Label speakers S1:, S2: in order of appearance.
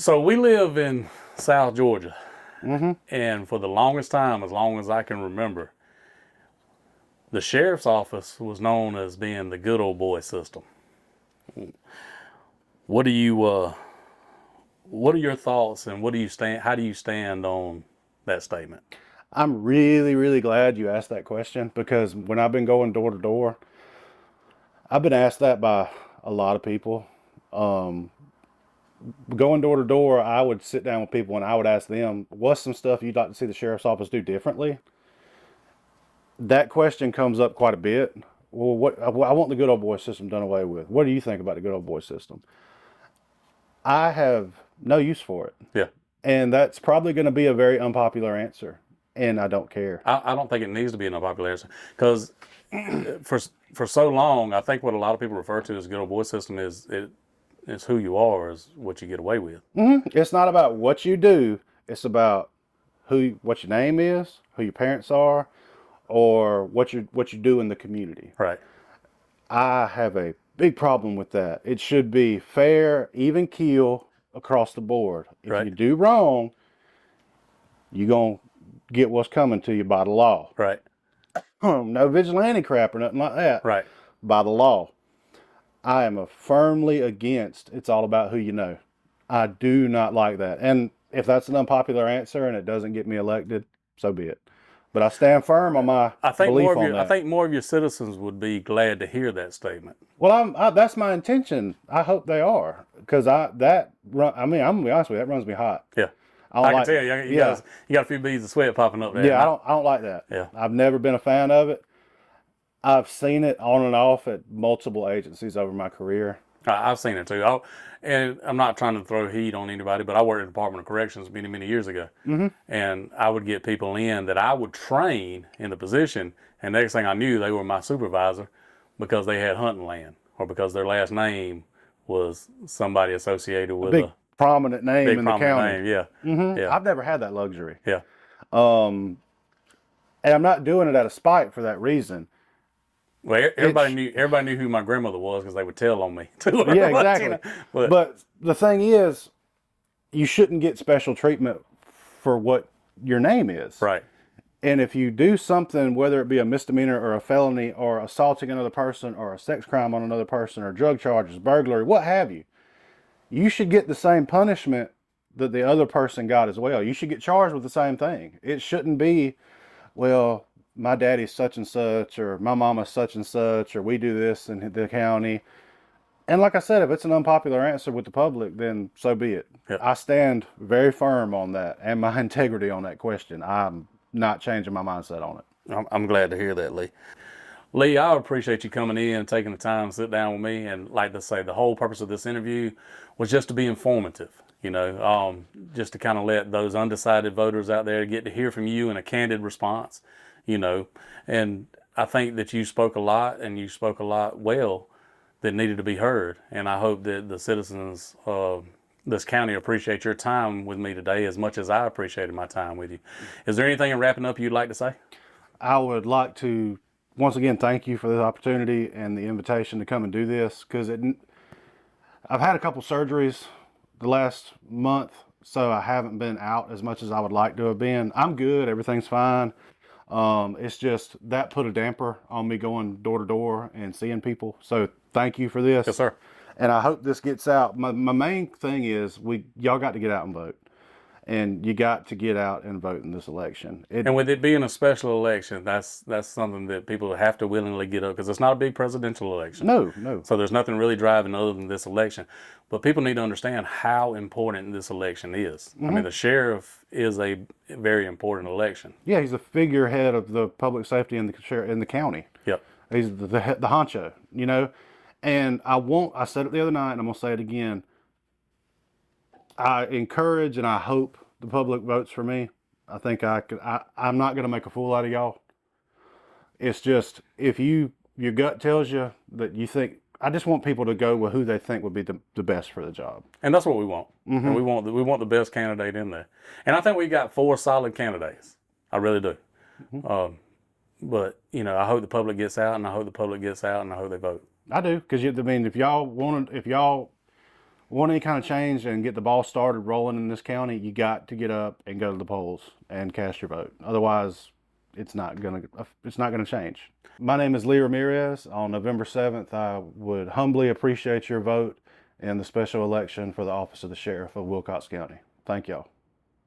S1: So we live in South Georgia,
S2: Mm-hmm.
S1: and for the longest time, as long as I can remember, the sheriff's office was known as being the good old boy system. What do you what are your thoughts, and what do you stand? How do you stand on that statement?
S2: I'm really, really glad you asked that question because when I've been going door to door, I've been asked that by a lot of people. Um, Going door to door, I would sit down with people and I would ask them, what's some stuff you'd like to see the sheriff's office do differently? That question comes up quite a bit. Well, I want the good old boy system done away with. What do you think about the good old boy system? I have no use for it.
S1: Yeah,
S2: And that's probably going to be a very unpopular answer. And I don't care.
S1: I don't think it needs to be an unpopular answer because for for so long, I think what a lot of people refer to as good old boy system is who you are, is what you get away with.
S2: It's not about what you do. It's about what your name is, who your parents are, or what you do in the community.
S1: Right.
S2: I have a big problem with that. It should be fair, even keel across the board. If
S1: Right.
S2: you do wrong, you're going to get what's coming to you by the law.
S1: Right.
S2: No vigilante crap or nothing like that.
S1: Right.
S2: By the law. I am firmly against it's all about who you know. I do not like that. And if that's an unpopular answer and it doesn't get me elected, so be it. But I stand firm on my belief on
S1: I
S2: that.
S1: think more of your citizens would be glad to hear that statement.
S2: Well, that's my intention. I hope they are, because I'm gonna be honest with you, that runs me hot.
S1: Yeah.
S2: I don't
S1: I can
S2: like,
S1: tell you got a few beads of sweat popping up there.
S2: yeah, I don't like that.
S1: Yeah.
S2: I've never been a fan of it. I've seen it on and off at multiple agencies over my career.
S1: I've seen it too. And I'm not trying to throw heat on anybody, but I worked at the Department of Corrections many, many years ago.
S2: Mm-hmm.
S1: And I would get people in that I would train in the position, and next thing I knew, they were my supervisor because they had hunting land or because their last name was somebody associated with
S2: Big
S1: a
S2: prominent name
S1: big
S2: in the
S1: prominent
S2: county.
S1: name. Yeah.
S2: Mm-hmm.
S1: Yeah.
S2: I've never had that luxury.
S1: Yeah.
S2: Um, and I'm not doing it out of spite for that reason.
S1: Well,
S2: It's
S1: everybody knew who my grandmother was because they would tell on me too.
S2: Yeah, exactly.
S1: But
S2: But the thing is, you shouldn't get special treatment for what your name is.
S1: right.
S2: And if you do something, whether it be a misdemeanor or a felony or assaulting another person or a sex crime on another person or drug charges, burglary, what have you, you should get the same punishment that the other person got as well. You should get charged with the same thing. It shouldn't be, well, my daddy's such and such, or my mama's such and such, or we do this in the county. And like I said, if it's an unpopular answer with the public, then so be it.
S1: Yep.
S2: I stand very firm on that and my integrity on that question. I'm not changing my mindset on it.
S1: I'm glad to hear that, Lee. Lee, I appreciate you coming in and taking the time to sit down with me. And like to say, the whole purpose of this interview was just to be informative, just to kind of let those undecided voters out there get to hear from you in a candid response, And I think that you spoke a lot, and you spoke a lot well that needed to be heard. And I hope that the citizens of this county appreciate your time with me today as much as I appreciated my time with you. Is there anything in wrapping up you'd like to say?
S2: I would like to once again thank you for this opportunity and the invitation to come and do this, because I've had a couple surgeries the last month, so I haven't been out as much as I would like to have been. I'm good, everything's fine. It's just that put a damper on me going door to door and seeing people. So thank you for this.
S1: Yes, sir.
S2: And I hope this gets out. My main thing is y'all got to get out and vote. And you got to get out and vote in this election.
S1: And with it being a special election, that's something that people have to willingly get up, because it's not a big presidential election.
S2: No.
S1: So there's nothing really driving other than this election. But people need to understand how important this election is.
S2: Mm-hmm.
S1: I mean, the sheriff is a very important election.
S2: Yeah, he's the figurehead of the public safety in the county.
S1: Yep.
S2: He's the honcho, And I said it the other night, and I'm gonna say it again. I encourage and I hope the public votes for me. I think I'm not going to make a fool out of y'all. It's just, if your gut tells you that you think, I just want people to go with who they think would be the best for the job.
S1: And that's what we want.
S2: Mm-hmm.
S1: And we want the best candidate in there. And I think we got 4 solid candidates. I really do.
S2: Mm-hmm.
S1: But I hope the public gets out, and I hope the public gets out, and I hope they vote.
S2: I do, because if y'all want any kind of change and get the ball started rolling in this county, you got to get up and go to the polls and cast your vote. Otherwise, it's not gonna change. My name is Lee Ramirez. On November 7th, I would humbly appreciate your vote in the special election for the office of the sheriff of Wilcox County. Thank y'all.